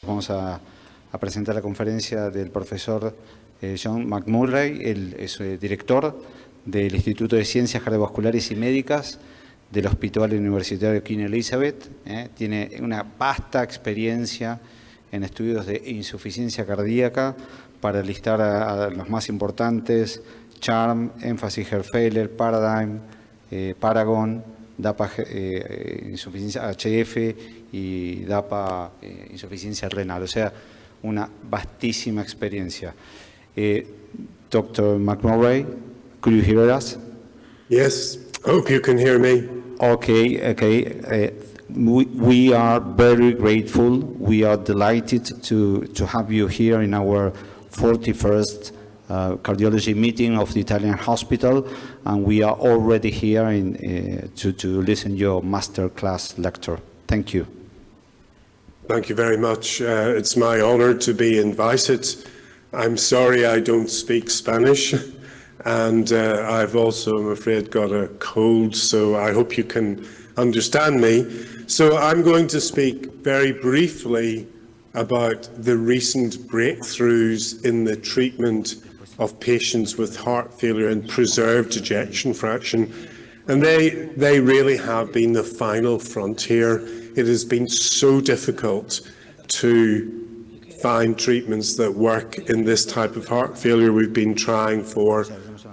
Vamos a presentar la conferencia del profesor John McMurray, él es director del Instituto de Ciencias, Cardiovasculares y Médicas del Hospital Universitario Queen Elizabeth. Tiene una vasta experiencia en estudios de insuficiencia cardíaca, para listar a los más importantes: CHARM, Emphasis Heart Failure, Paradigm, Paragon, DAPA insuficiencia HF y DAPA insuficiencia renal, o sea, una vastísima experiencia. Dr. McMurray, could you hear us? Yes, hope you can hear me. Okay. We are very grateful. We are delighted to have you here in our 41st cardiology meeting of the Italian hospital, and we are already here to listen to your master class lecture. Thank you. Thank you very much. It's my honor to be invited. I'm sorry I don't speak Spanish, and I've also, I'm afraid, got a cold, so I hope you can understand me. So I'm going to speak very briefly about the recent breakthroughs in the treatment of patients with heart failure and preserved ejection fraction. And they really have been the final frontier. It has been so difficult to find treatments that work in this type of heart failure. We've been trying for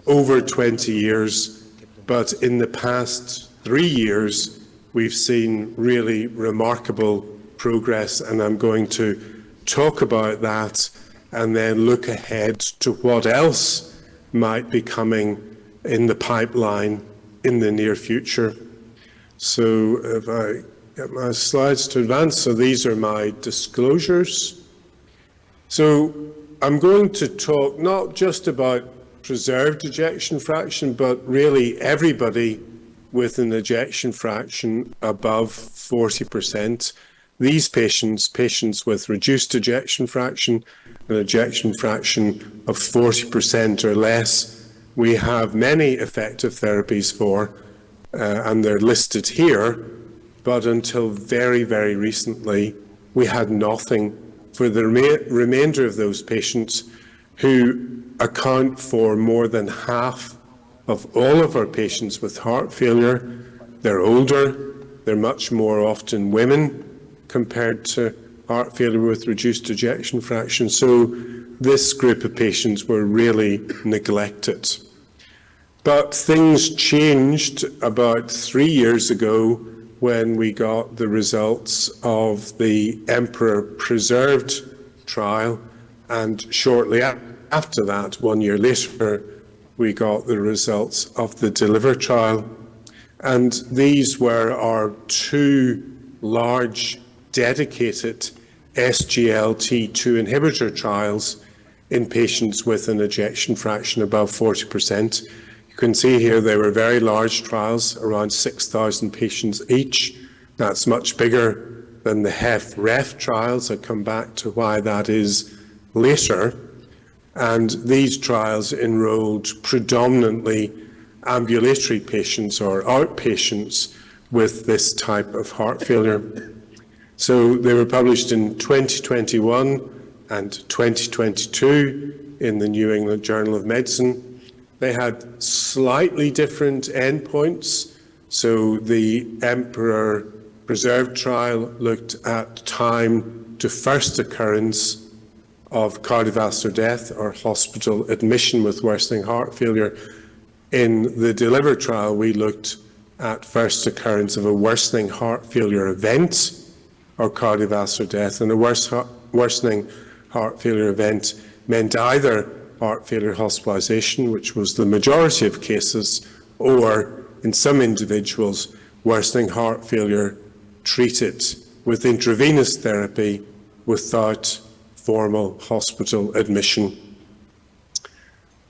over 20 years, but in the past 3 years, we've seen really remarkable progress, and I'm going to talk about that and then look ahead to what else might be coming in the pipeline in the near future. So if I get my slides to advance, so these are my disclosures. So I'm going to talk not just about preserved ejection fraction, but really everybody with an ejection fraction above 40%. These patients with reduced ejection fraction, an ejection fraction of 40% or less, we have many effective therapies for, and they're listed here, but until very, very recently, we had nothing for the remainder of those patients, who account for more than half of all of our patients with heart failure. They're older, they're much more often women compared to heart failure with reduced ejection fraction. So this group of patients were really neglected. But things changed about 3 years ago when we got the results of the Emperor Preserved trial, and shortly after that, 1 year later, we got the results of the Deliver trial. And these were our two large dedicated SGLT2 inhibitor trials in patients with an ejection fraction above 40%. You can see here they were very large trials, around 6,000 patients each. That's much bigger than the HEF-REF trials. I'll come back to why that is later. And these trials enrolled predominantly ambulatory patients or outpatients with this type of heart failure. So they were published in 2021 and 2022 in the New England Journal of Medicine. They had slightly different endpoints. So the Emperor Preserved trial looked at time to first occurrence of cardiovascular death or hospital admission with worsening heart failure. In the Deliver trial, we looked at first occurrence of a worsening heart failure event or cardiovascular death, and a worsening heart failure event meant either heart failure hospitalization, which was the majority of cases, or in some individuals, worsening heart failure treated with intravenous therapy without formal hospital admission.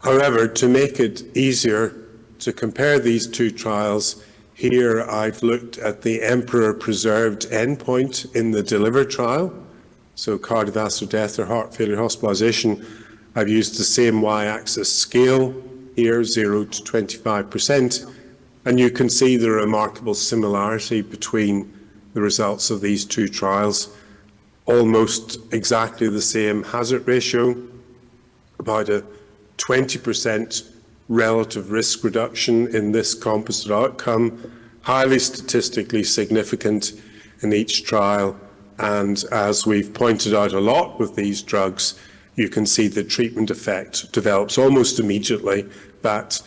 However, to make it easier to compare these two trials, here I've looked at the Emperor Preserved endpoint in the Deliver trial. So cardiovascular death or heart failure hospitalization, I've used the same y-axis scale here, 0 to 25%, and you can see the remarkable similarity between the results of these two trials. almost exactly the same hazard ratio, about a 20% relative risk reduction in this composite outcome, highly statistically significant in each trial. And as we've pointed out a lot with these drugs, you can see the treatment effect develops almost immediately. But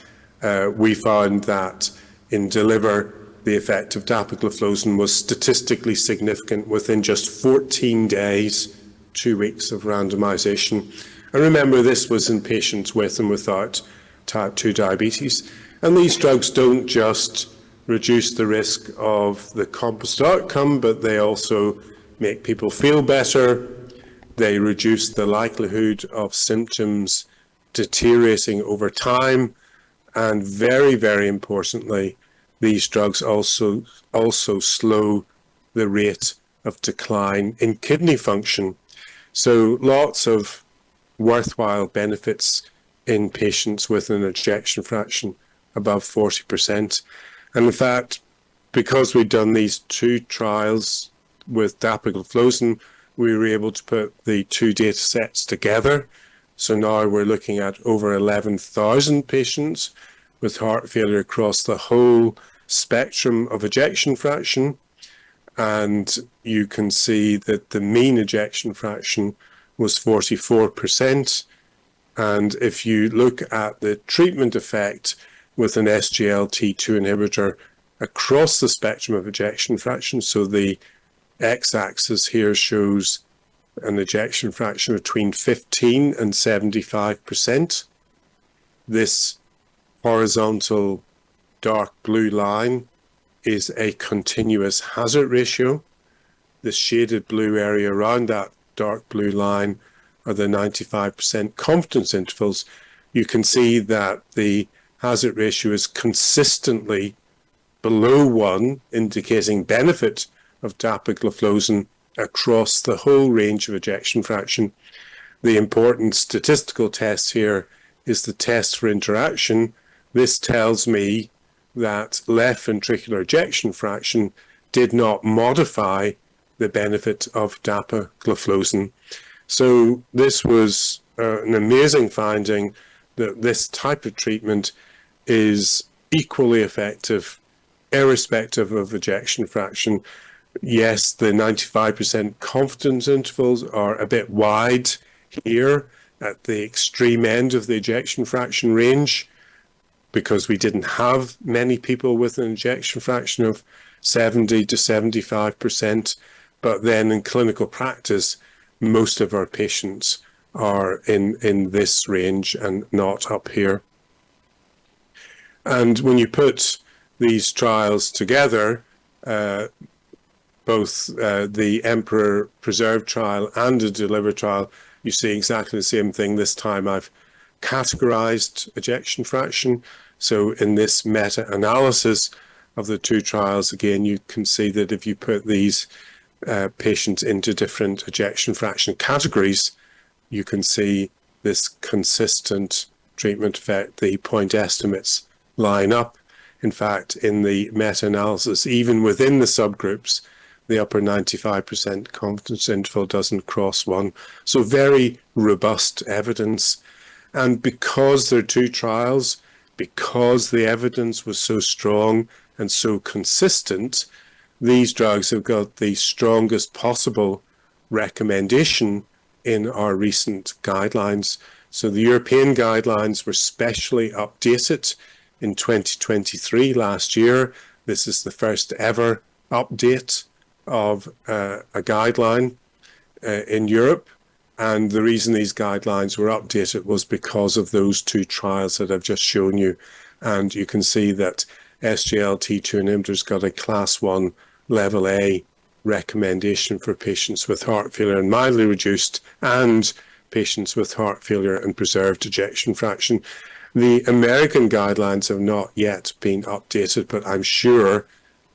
we found that in DELIVER, the effect of dapagliflozin was statistically significant within just 14 days, 2 weeks of randomization. And remember, this was in patients with and without type 2 diabetes. And these drugs don't just reduce the risk of the composite outcome, but they also make people feel better. They reduce the likelihood of symptoms deteriorating over time. And very, very importantly, these drugs also slow the rate of decline in kidney function. So lots of worthwhile benefits in patients with an ejection fraction above 40%. And in fact, because we've done these 2 trials with dapagliflozin, we were able to put the 2 data sets together. So now we're looking at over 11,000 patients with heart failure across the whole spectrum of ejection fraction. And you can see that the mean ejection fraction was 44%. And if you look at the treatment effect with an SGLT2 inhibitor across the spectrum of ejection fraction, so the x-axis here shows an ejection fraction between 15 and 75%. This horizontal dark blue line is a continuous hazard ratio. The shaded blue area around that dark blue line are the 95% confidence intervals. You can see that the hazard ratio is consistently below 1, indicating benefit of dapagliflozin across the whole range of ejection fraction. The important statistical test here is the test for interaction. This tells me that left ventricular ejection fraction did not modify the benefit of dapagliflozin. So this was an amazing finding that this type of treatment is equally effective irrespective of ejection fraction. Yes, the 95% confidence intervals are a bit wide here at the extreme end of the ejection fraction range, because we didn't have many people with an ejection fraction of 70 to 75%. But then in clinical practice, most of our patients are in this range and not up here. And when you put these trials together, both the Emperor Preserve trial and the DELIVER trial, you see exactly the same thing. This time I've categorized ejection fraction. So in this meta-analysis of the 2 trials, again, you can see that if you put these patients into different ejection fraction categories, you can see this consistent treatment effect. The point estimates line up. In fact, in the meta-analysis, even within the subgroups, the upper 95% confidence interval doesn't cross 1. So very robust evidence. And because there are 2 trials, because the evidence was so strong and so consistent, these drugs have got the strongest possible recommendation in our recent guidelines. So the European guidelines were specially updated in 2023, last year. This is the first ever update of a guideline in Europe. And the reason these guidelines were updated was because of those 2 trials that I've just shown you. And you can see that SGLT2 inhibitors got a class 1 level A recommendation for patients with heart failure and mildly reduced, and patients with heart failure and preserved ejection fraction. The American guidelines have not yet been updated, but I'm sure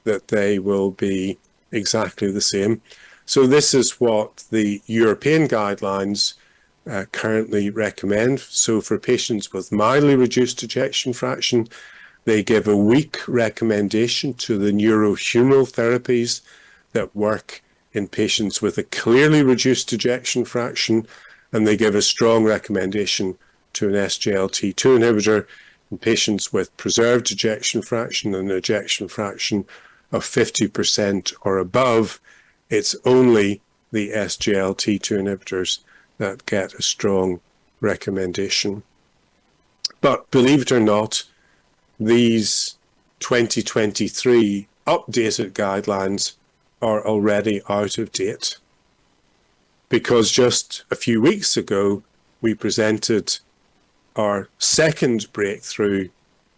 that they will be exactly the same. So this is what the European guidelines currently recommend. So for patients with mildly reduced ejection fraction, they give a weak recommendation to the neurohumoral therapies that work in patients with a clearly reduced ejection fraction, and they give a strong recommendation to an SGLT2 inhibitor in patients with preserved ejection fraction and an ejection fraction of 50% or above. It's only the SGLT2 inhibitors that get a strong recommendation. But believe it or not, these 2023 updated guidelines are already out of date, because just a few weeks ago we presented our second breakthrough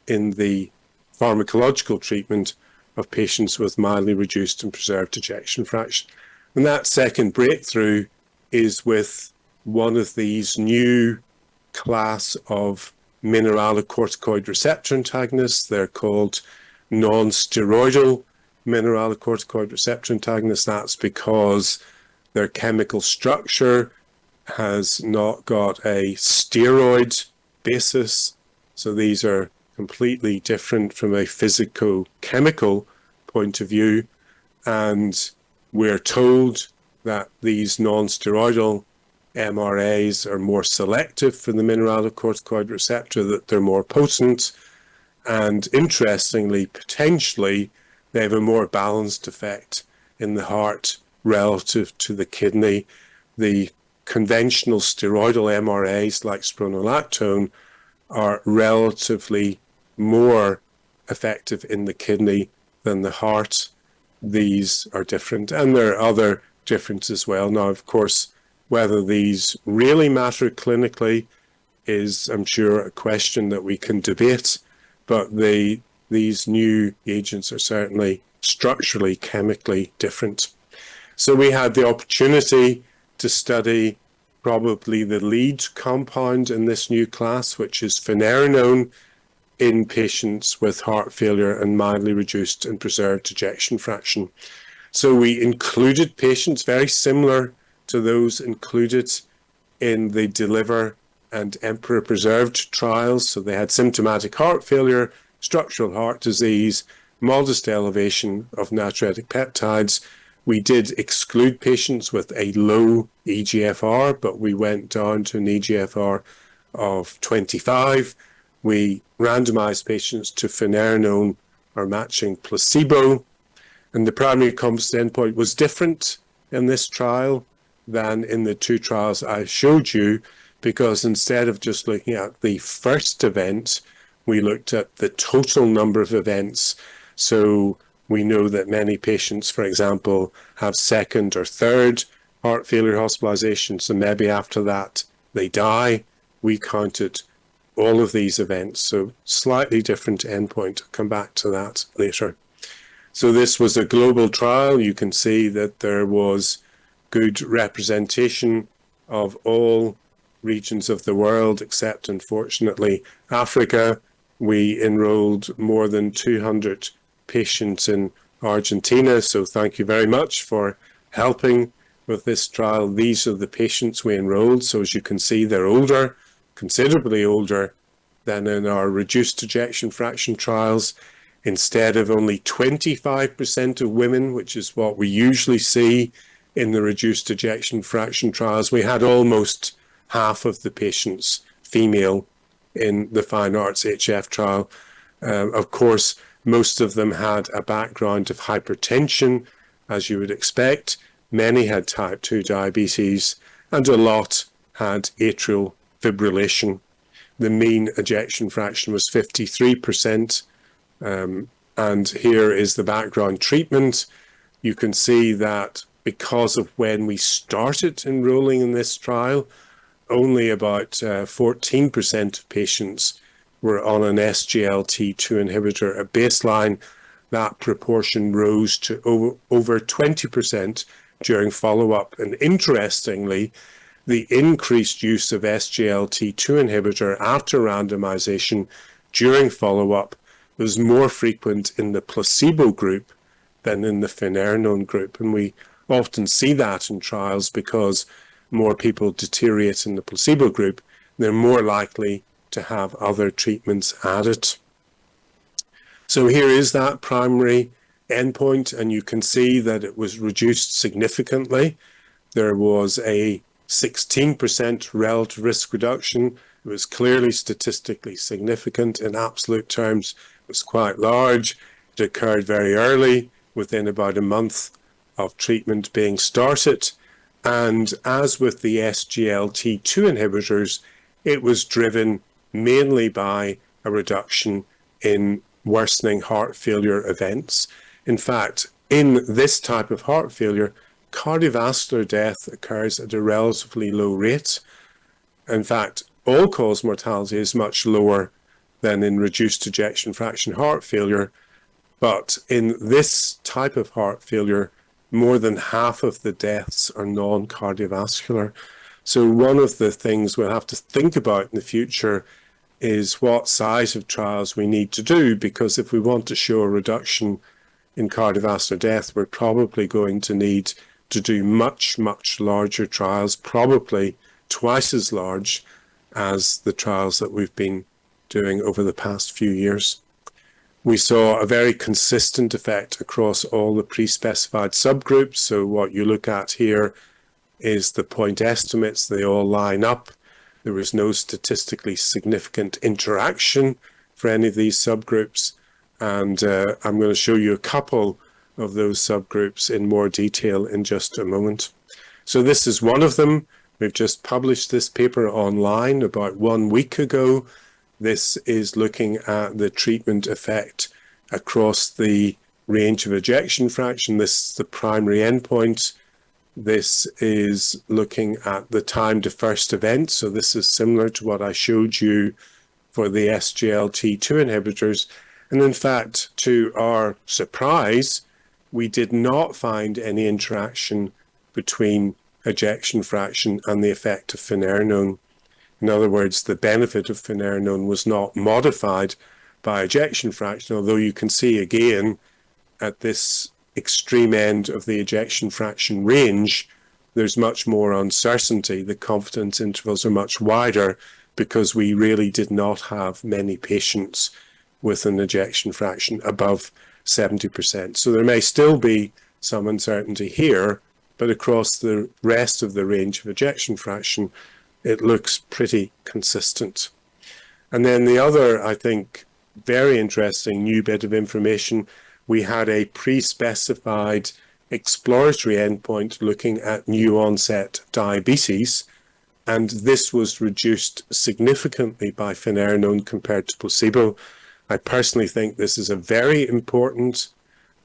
in the pharmacological treatment of patients with mildly reduced and preserved ejection fraction. And that second breakthrough is with one of these new class of mineralocorticoid receptor antagonists. They're called non-steroidal mineralocorticoid receptor antagonists. That's because their chemical structure has not got a steroid basis. So these are completely different from a physico-chemical point of view. And we're told that these non-steroidal MRAs are more selective for the mineralocorticoid receptor, that they're more potent, and interestingly, potentially, they have a more balanced effect in the heart relative to the kidney. The conventional steroidal MRAs like spironolactone are relatively more effective in the kidney than the heart. These are different, and there are other differences as well. Now, of course, whether these really matter clinically is, I'm sure, a question that we can debate, but these new agents are certainly structurally, chemically different. So we had the opportunity to study probably the lead compound in this new class, which is finerenone, in patients with heart failure and mildly reduced and preserved ejection fraction. So we included patients very similar to those included in the DELIVER and EMPEROR preserved trials. So they had symptomatic heart failure, structural heart disease, modest elevation of natriuretic peptides. We did exclude patients with a low eGFR, but we went down to an eGFR of 25. We randomized patients to finerenone or matching placebo, and the primary composite endpoint was different in this trial than in the two trials I showed you, because instead of just looking at the first event, we looked at the total number of events. So we know that many patients, for example, have second or third heart failure hospitalization, so maybe after that they die. We counted all of these events, so slightly different endpoint. I'll come back to that later. So this was a global trial. You can see that there was good representation of all regions of the world, except unfortunately Africa. We enrolled more than 200 patients in Argentina, so thank you very much for helping with this trial. These are the patients we enrolled. So as you can see, they're older, considerably older than in our reduced ejection fraction trials. Instead of only 25% of women, which is what we usually see in the reduced ejection fraction trials, we had almost half of the patients female in the Fine Arts HF trial. Of course, most of them had a background of hypertension, as you would expect. Many had type 2 diabetes, and a lot had atrial fibrillation. The mean ejection fraction was 53%. And here is the background treatment. You can see that because of when we started enrolling in this trial, only about 14% of patients were on an SGLT2 inhibitor at baseline. That proportion rose to over 20% during follow-up. And interestingly, the increased use of SGLT2 inhibitor after randomization during follow-up was more frequent in the placebo group than in the finerenone group. And we often see that in trials because more people deteriorate in the placebo group, they're more likely to have other treatments added. So here is that primary endpoint, and you can see that it was reduced significantly. There was a 16% relative risk reduction. It was clearly statistically significant. In absolute terms, it was quite large. It occurred very early, within about a month of treatment being started. And as with the SGLT2 inhibitors, it was driven mainly by a reduction in worsening heart failure events. In fact, in this type of heart failure, cardiovascular death occurs at a relatively low rate. In fact, all-cause mortality is much lower than in reduced ejection fraction heart failure. But in this type of heart failure, more than half of the deaths are non-cardiovascular. So one of the things we'll have to think about in the future is what size of trials we need to do, because if we want to show a reduction in cardiovascular death, we're probably going to need to do much, much larger trials, probably twice as large as the trials that we've been doing over the past few years. We saw a very consistent effect across all the pre-specified subgroups. So what you look at here is the point estimates. They all line up. There was no statistically significant interaction for any of these subgroups. And I'm going to show you a couple of those subgroups in more detail in just a moment. So this is one of them. We've just published this paper online about 1 week ago. This is looking at the treatment effect across the range of ejection fraction. This is the primary endpoint. This is looking at the time to first event. So this is similar to what I showed you for the SGLT2 inhibitors. And in fact, to our surprise, we did not find any interaction between ejection fraction and the effect of finerenone. In other words, the benefit of finerenone was not modified by ejection fraction, although you can see again at this extreme end of the ejection fraction range, there's much more uncertainty. The confidence intervals are much wider because we really did not have many patients with an ejection fraction above 70%. So there may still be some uncertainty here, but across the rest of the range of ejection fraction, it looks pretty consistent. And then the other, I think, very interesting new bit of information, we had a pre-specified exploratory endpoint looking at new onset diabetes, and this was reduced significantly by finerenone compared to placebo. I personally think this is a very important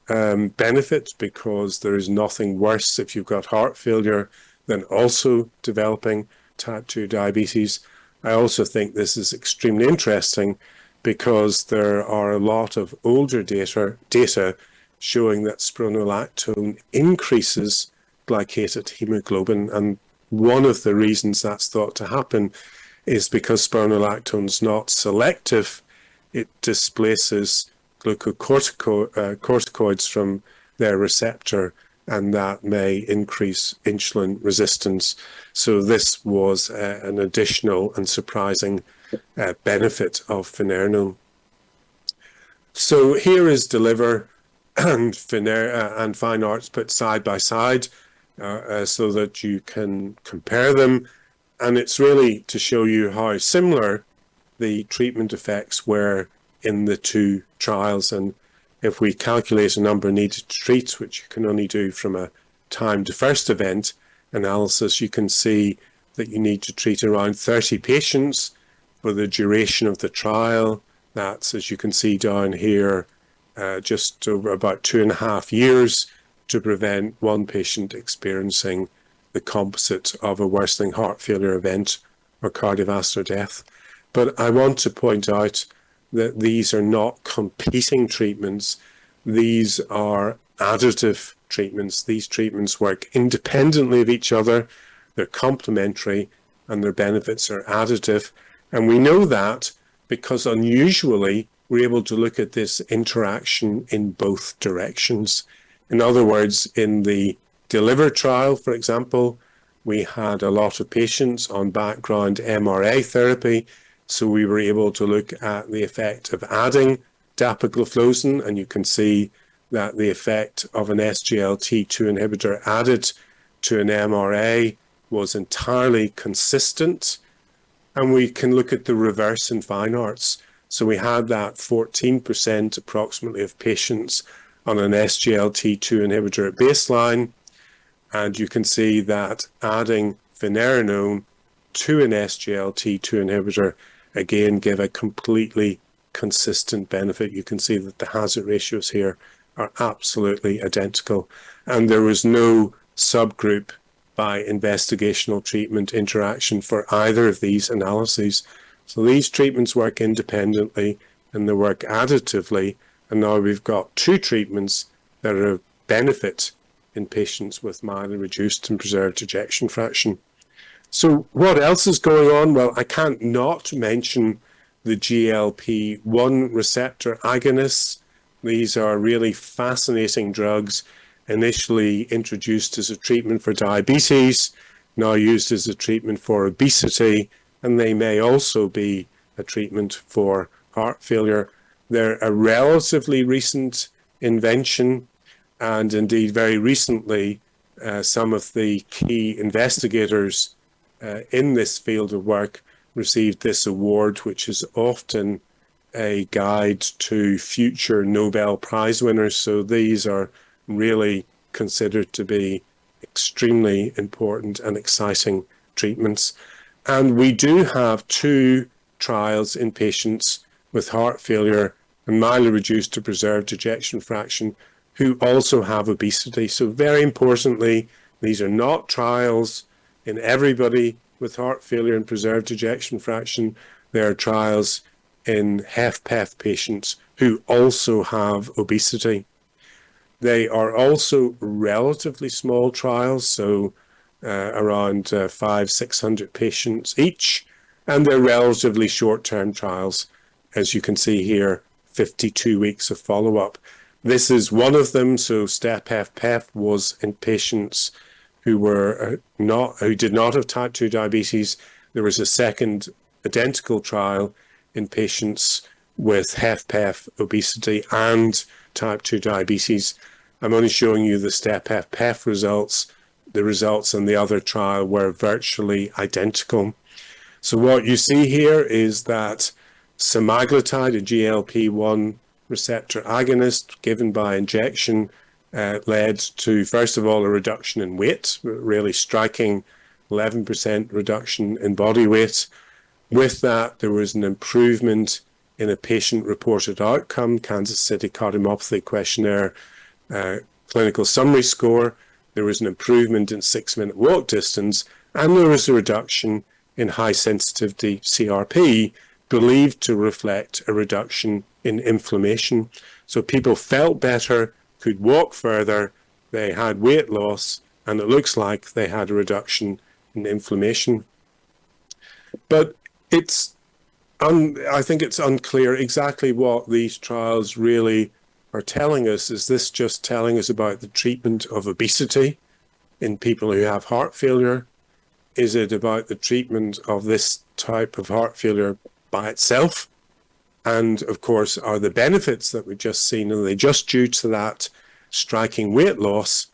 benefit, because there is nothing worse if you've got heart failure than also developing type 2 diabetes. I also think this is extremely interesting because there are a lot of older data showing that spironolactone increases glycated hemoglobin, and one of the reasons that's thought to happen is because spironolactone is not selective. It displaces glucocorticoids from their receptor, and that may increase insulin resistance. So this was an additional and surprising benefit of finerenone. So here is DELIVER and Fine Arts put side by side so that you can compare them. And it's really to show you how similar the treatment effects were in the two trials. And if we calculate a number needed to treat, which you can only do from a time to first event analysis, you can see that you need to treat around 30 patients for the duration of the trial. That's, as you can see down here, just over about 2.5 years to prevent one patient experiencing the composite of a worsening heart failure event or cardiovascular death. But I want to point out that these are not competing treatments. These are additive treatments. These treatments work independently of each other. They're complementary and their benefits are additive. And we know that because unusually we're able to look at this interaction in both directions. In other words, in the DELIVER trial, for example, we had a lot of patients on background MRA therapy. So we were able to look at the effect of adding dapagliflozin, and you can see that the effect of an SGLT2 inhibitor added to an MRA was entirely consistent. And we can look at the reverse in fine arts. So we had that 14% approximately of patients on an SGLT2 inhibitor at baseline. And you can see that adding finerenone to an SGLT2 inhibitor, again, gave a completely consistent benefit. You can see that the hazard ratios here are absolutely identical. And there was no subgroup by investigational treatment interaction for either of these analyses. So these treatments work independently and they work additively. And now we've got two treatments that are of benefit in patients with mildly reduced and preserved ejection fraction. So what else is going on? Well, I can't not mention the GLP-1 receptor agonists. These are really fascinating drugs, initially introduced as a treatment for diabetes, now used as a treatment for obesity, and they may also be a treatment for heart failure. They're a relatively recent invention, and indeed very recently some of the key investigators in this field of work received this award, which is often a guide to future Nobel Prize winners. So these are really considered to be extremely important and exciting treatments. And we do have two trials in patients with heart failure and mildly reduced to preserved ejection fraction who also have obesity. So very importantly, these are not trials in everybody with heart failure and preserved ejection fraction. They are trials in HFpEF patients who also have obesity. They are also relatively small trials, so around 500-600 patients each, and they're relatively short-term trials. As you can see here, 52 weeks of follow-up. This is one of them. So STEP-HFpEF was in patients who did not have type 2 diabetes. There was a second identical trial in patients with HFpEF, obesity, and type 2 diabetes. I'm only showing you the STEP-HFpEF results. The results in the other trial were virtually identical. So what you see here is that semaglutide, a GLP-1 receptor agonist given by injection, led to, first of all, a reduction in weight, really striking 11% reduction in body weight. With that, there was an improvement in a patient-reported outcome, Kansas City Cardiomyopathy Questionnaire clinical summary score. There was an improvement in 6-minute walk distance, and there was a reduction in high-sensitivity CRP, believed to reflect a reduction in inflammation. So people felt better, could walk further, they had weight loss, and it looks like they had a reduction in inflammation. But I think it's unclear exactly what these trials really are telling us. Is this just telling us about the treatment of obesity in people who have heart failure? Is it about the treatment of this type of heart failure by itself? And of course, are the benefits that we've just seen, are they just due to that striking weight loss,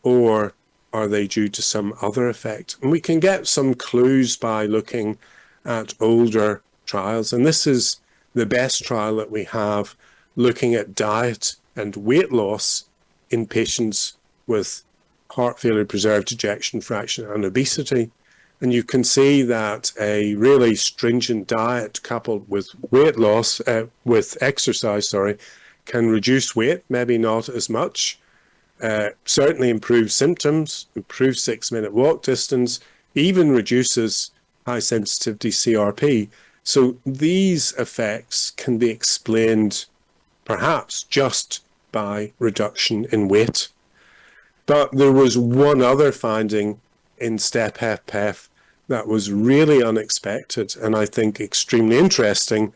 or are they due to some other effect? And we can get some clues by looking at older trials. And this is the best trial that we have, looking at diet and weight loss in patients with heart failure, preserved ejection fraction, and obesity. And you can see that a really stringent diet coupled with weight loss, with exercise, can reduce weight, maybe not as much, certainly improve symptoms, improve 6-minute walk distance, even reduces high sensitivity CRP. So these effects can be explained perhaps just by reduction in weight. But there was one other finding in STEP-HFpEF that was really unexpected and I think extremely interesting,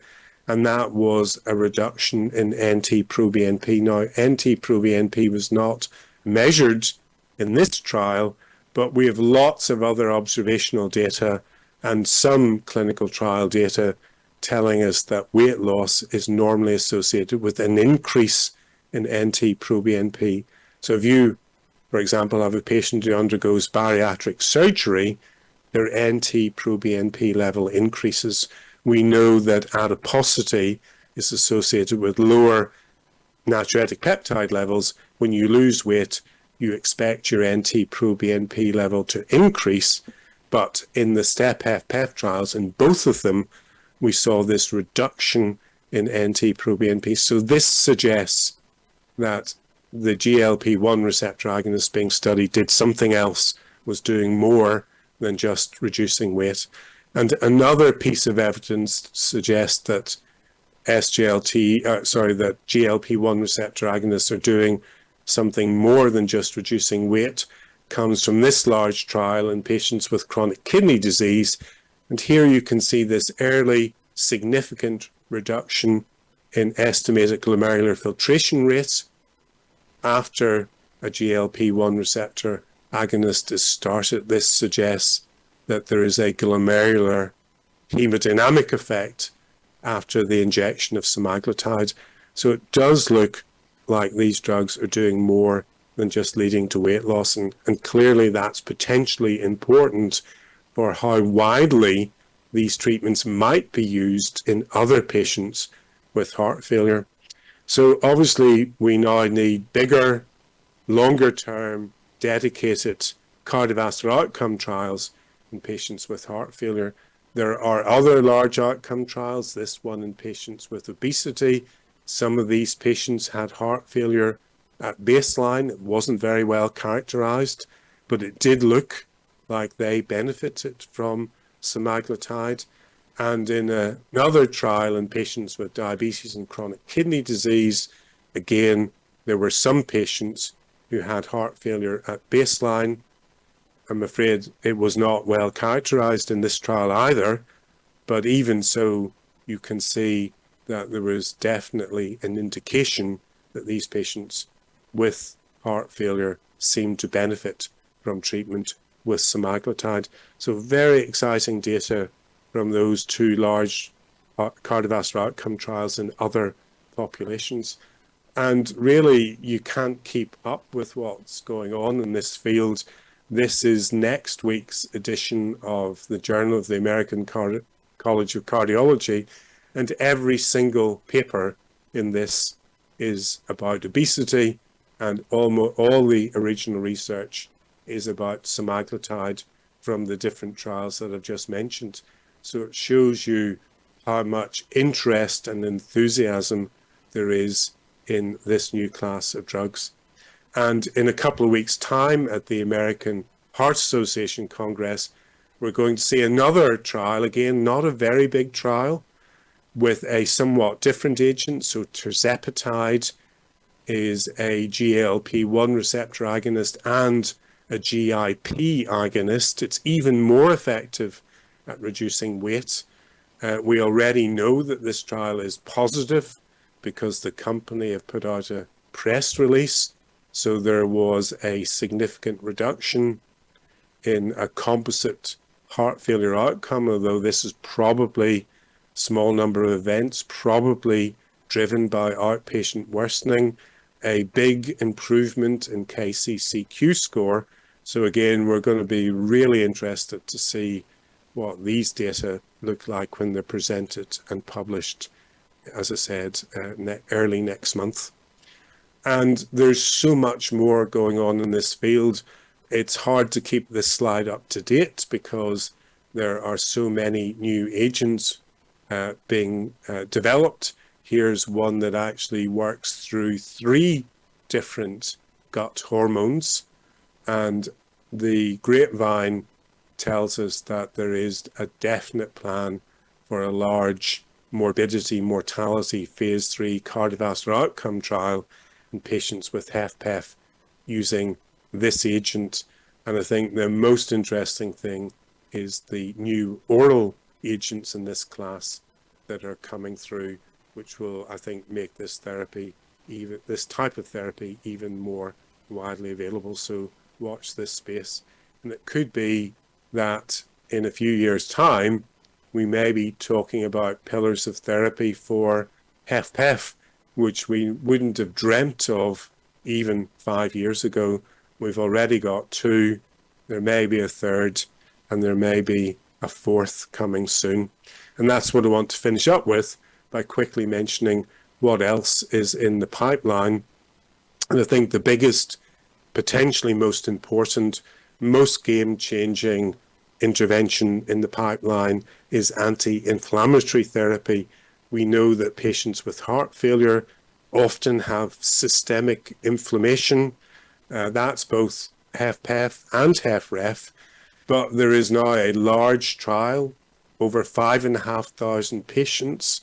and that was a reduction in NT-proBNP. Now, NT-proBNP was not measured in this trial, but we have lots of other observational data and some clinical trial data telling us that weight loss is normally associated with an increase in NT-proBNP. So if you, for example, have a patient who undergoes bariatric surgery, their NT-proBNP level increases. We know that adiposity is associated with lower natriuretic peptide levels. When you lose weight, you expect your NT-proBNP level to increase, but in the STEP-HFpEF trials, in both of them, we saw this reduction in NT-proBNP. So this suggests that the GLP-1 receptor agonist being studied did something else, was doing more than just reducing weight. And another piece of evidence suggests that that GLP-1 receptor agonists are doing something more than just reducing weight, comes from this large trial in patients with chronic kidney disease. And here you can see this early significant reduction in estimated glomerular filtration rates after a GLP-1 receptor agonist is started. This suggests that there is a glomerular hemodynamic effect after the injection of semaglutide. So it does look like these drugs are doing more than just leading to weight loss. And clearly that's potentially important for how widely these treatments might be used in other patients with heart failure. So obviously we now need bigger, longer-term, dedicated cardiovascular outcome trials in patients with heart failure. There are other large outcome trials, this one in patients with obesity. Some of these patients had heart failure at baseline. It wasn't very well characterized, but it did look like they benefited from semaglutide. And in another trial in patients with diabetes and chronic kidney disease, again, there were some patients who had heart failure at baseline. I'm afraid it was not well characterized in this trial either, but even so, you can see that there was definitely an indication that these patients with heart failure seemed to benefit from treatment with semaglutide. So very exciting data from those two large cardiovascular outcome trials in other populations. And really, you can't keep up with what's going on in this field. This is next week's edition of the Journal of the American College of Cardiology, and every single paper in this is about obesity, and almost all the original research is about semaglutide from the different trials that I've just mentioned. So it shows you how much interest and enthusiasm there is in this new class of drugs. And in a couple of weeks' time at the American Heart Association Congress, we're going to see another trial, again, not a very big trial, with a somewhat different agent. So tirzepatide is a GLP-1 receptor agonist and a GIP agonist. It's even more effective at reducing weight. We already know that this trial is positive because the company have put out a press release. So there was a significant reduction in a composite heart failure outcome, although this is probably a small number of events, probably driven by outpatient worsening, a big improvement in KCCQ score. So again, we're going to be really interested to see what these data look like when they're presented and published, as I said, early next month. And there's so much more going on in this field. It's hard to keep this slide up to date because there are so many new agents being developed. Here's one that actually works through 3 different gut hormones. And the grapevine tells us that there is a definite plan for a large morbidity, mortality, phase 3 cardiovascular outcome trial in patients with HFpEF using this agent. And I think the most interesting thing is the new oral agents in this class that are coming through, which will, I think, make this therapy, this type of therapy, even more widely available. So watch this space. And it could be that in a few years' time, we may be talking about pillars of therapy for HFpEF which we wouldn't have dreamt of even 5 years ago. We've already got 2, there may be a 3rd, and there may be a 4th coming soon. And that's what I want to finish up with by quickly mentioning what else is in the pipeline. And I think the biggest, potentially most important, most game-changing intervention in the pipeline is anti-inflammatory therapy. We know that patients with heart failure often have systemic inflammation. That's both HFpEF and HFrEF. But there is now a large trial, over 5,500 patients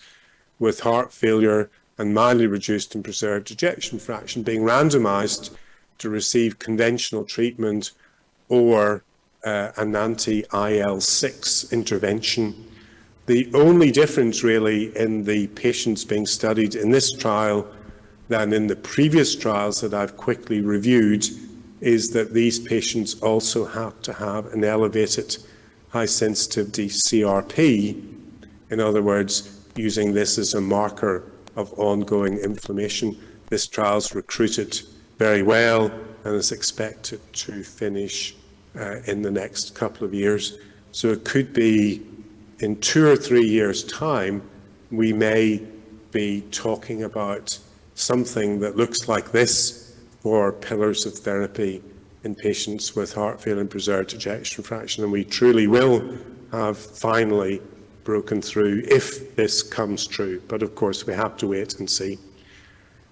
with heart failure and mildly reduced and preserved ejection fraction being randomized to receive conventional treatment or an anti-IL-6 intervention. The only difference really in the patients being studied in this trial than in the previous trials that I've quickly reviewed is that these patients also have to have an elevated high sensitivity CRP, in other words, using this as a marker of ongoing inflammation. This trial's recruited very well and is expected to finish in the next couple of years. So it could be in 2 or 3 years' time, we may be talking about something that looks like this for pillars of therapy in patients with heart failure and preserved ejection fraction. And we truly will have finally broken through if this comes true. But of course, we have to wait and see.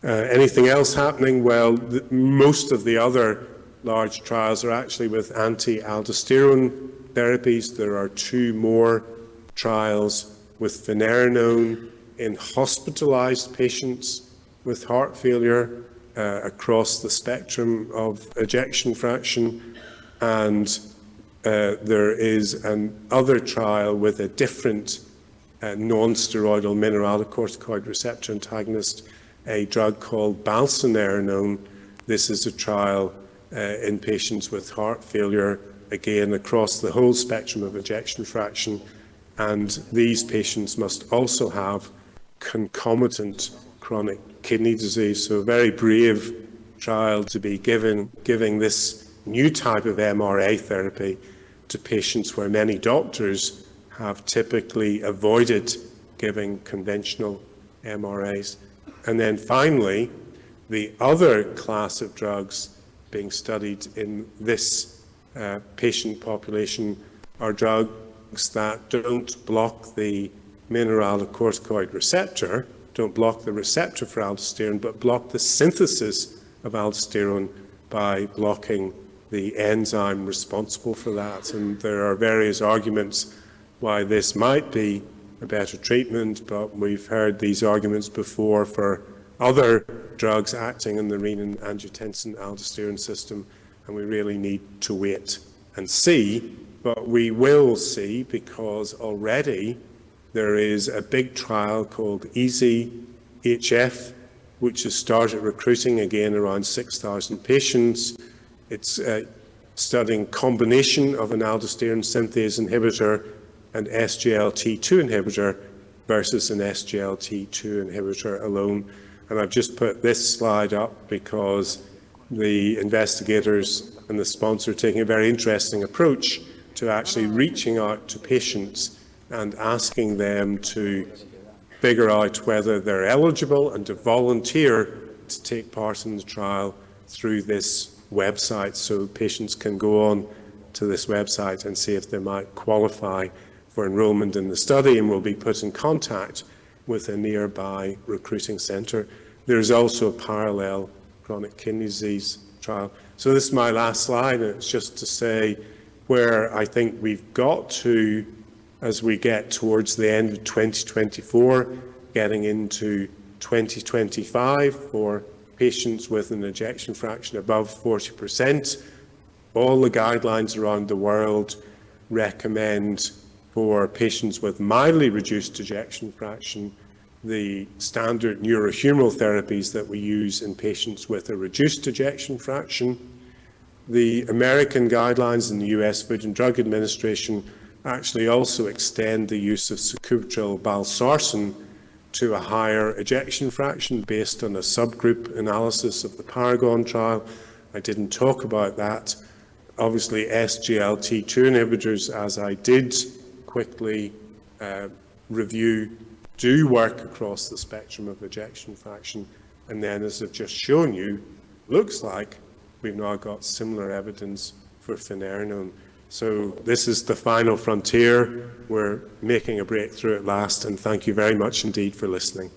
Anything else happening? Well, most of the other large trials are actually with anti-aldosterone therapies. There are 2 more trials with finerenone in hospitalized patients with heart failure across the spectrum of ejection fraction. And there is another trial with a different non-steroidal mineralocorticoid receptor antagonist, a drug called balsanerenone. This is a trial in patients with heart failure, again, across the whole spectrum of ejection fraction. And these patients must also have concomitant chronic kidney disease. So a very brave trial to be giving this new type of MRA therapy to patients where many doctors have typically avoided giving conventional MRAs. And then finally, the other class of drugs being studied in this patient population are drugs that don't block the mineralocorticoid receptor, don't block the receptor for aldosterone, but block the synthesis of aldosterone by blocking the enzyme responsible for that. And there are various arguments why this might be a better treatment, but we've heard these arguments before for other drugs acting in the renin-angiotensin-aldosterone system, and we really need to wait and see. But we will see, because already there is a big trial called EASY-HF, which has started recruiting again around 6,000 patients. It's studying combination of an aldosterone synthase inhibitor and SGLT2 inhibitor versus an SGLT2 inhibitor alone. And I've just put this slide up because the investigators and the sponsor are taking a very interesting approach to actually reaching out to patients and asking them to figure out whether they're eligible and to volunteer to take part in the trial through this website. So patients can go on to this website and see if they might qualify for enrollment in the study, and will be put in contact with a nearby recruiting centre. There's also a parallel chronic kidney disease trial. So this is my last slide, and it's just to say where I think we've got to as we get towards the end of 2024, getting into 2025 for patients with an ejection fraction above 40%. All the guidelines around the world recommend for patients with mildly reduced ejection fraction the standard neurohumoral therapies that we use in patients with a reduced ejection fraction. The American guidelines and the US Food and Drug Administration actually also extend the use of sacubitril/valsartan to a higher ejection fraction based on a subgroup analysis of the Paragon trial. I didn't talk about that. Obviously, SGLT2 inhibitors, as I did quickly review, do work across the spectrum of ejection fraction. And then, as I've just shown you, looks like we've now got similar evidence for finerenone. So this is the final frontier. We're making a breakthrough at last, and thank you very much indeed for listening.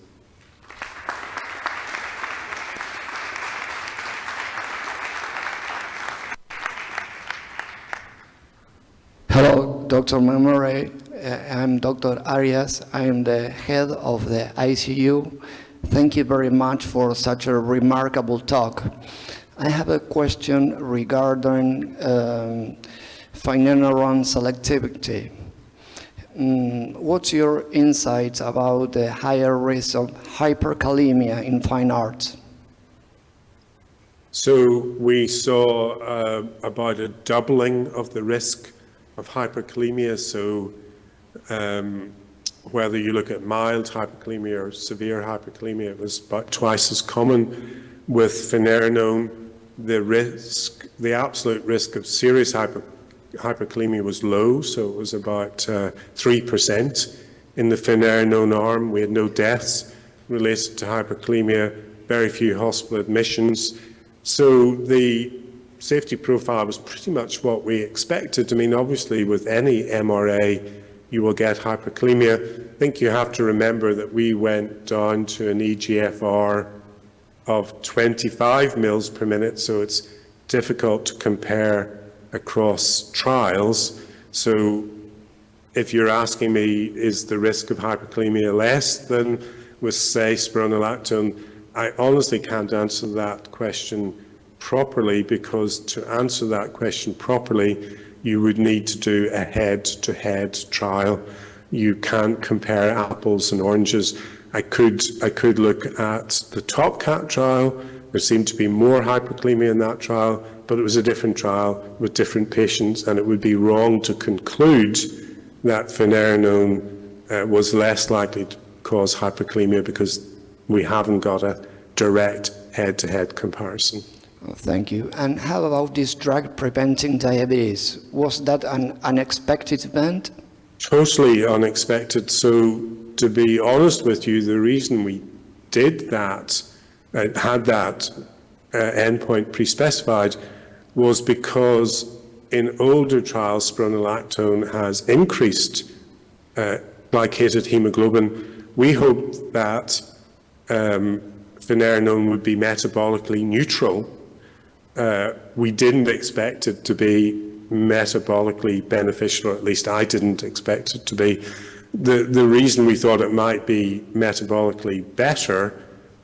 Hello, Dr. McMurray. I'm Dr. Arias. I am the head of the ICU. Thank you very much for such a remarkable talk. I have a question regarding finerenone selectivity. What's your insights about the higher risk of hyperkalemia in fine arts? So we saw about a doubling of the risk of hyperkalemia. So whether you look at mild hyperkalemia or severe hyperkalemia, it was about twice as common. With finerenone, the absolute risk of serious hyperkalemia was low, so it was about 3% in the finerenone arm. We had no deaths related to hyperkalemia, very few hospital admissions. So the safety profile was pretty much what we expected. I mean, obviously, with any MRA, you will get hyperkalemia. I think you have to remember that we went down to an eGFR of 25 mils per minute, so it's difficult to compare across trials. So if you're asking me, is the risk of hyperkalemia less than with, say, spironolactone, I honestly can't answer that question properly, because to answer that question properly, you would need to do a head-to-head trial. You can't compare apples and oranges. I could look at the TopCat trial. There seemed to be more hyperkalemia in that trial, but it was a different trial with different patients, and it would be wrong to conclude that finerenone was less likely to cause hyperkalemia, because we haven't got a direct head-to-head comparison. Thank you. And how about this drug preventing diabetes? Was that an unexpected event? Totally unexpected. So, to be honest with you, the reason we did that, had that endpoint pre-specified, was because in older trials, spironolactone has increased glycated hemoglobin. We hoped that finerenone would be metabolically neutral. We didn't expect it to be metabolically beneficial, or at least I didn't expect it to be. The reason we thought it might be metabolically better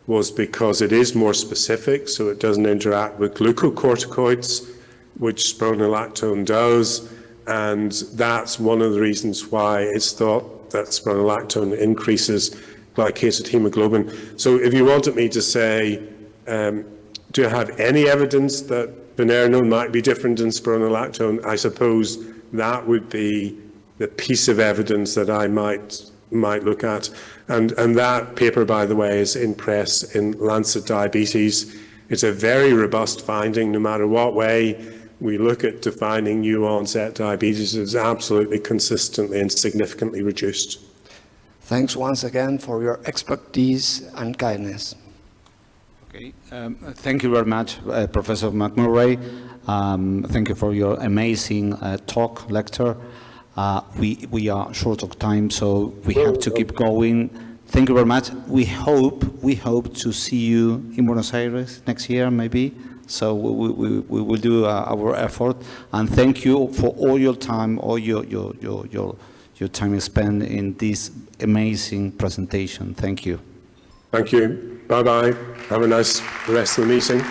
was because it is more specific, so it doesn't interact with glucocorticoids, which spironolactone does, and that's one of the reasons why it's thought that spironolactone increases glycated hemoglobin. So if you wanted me to say, do you have any evidence that finerenone might be different than spironolactone, I suppose that would be the piece of evidence that I might look at. And that paper, by the way, is in press in Lancet Diabetes. It's a very robust finding. No matter what way we look at defining new onset diabetes, it's absolutely consistently and significantly reduced. Thanks once again for your expertise and kindness. Okay. Thank you very much, Professor McMurray. Thank you for your amazing lecture. We are short of time, so we have to keep going. Thank you very much. We hope to see you in Buenos Aires next year, maybe. So we will do our effort. And thank you for all your time, all your time spent in this amazing presentation. Thank you. Thank you. Bye-bye. Have a nice rest of the meeting.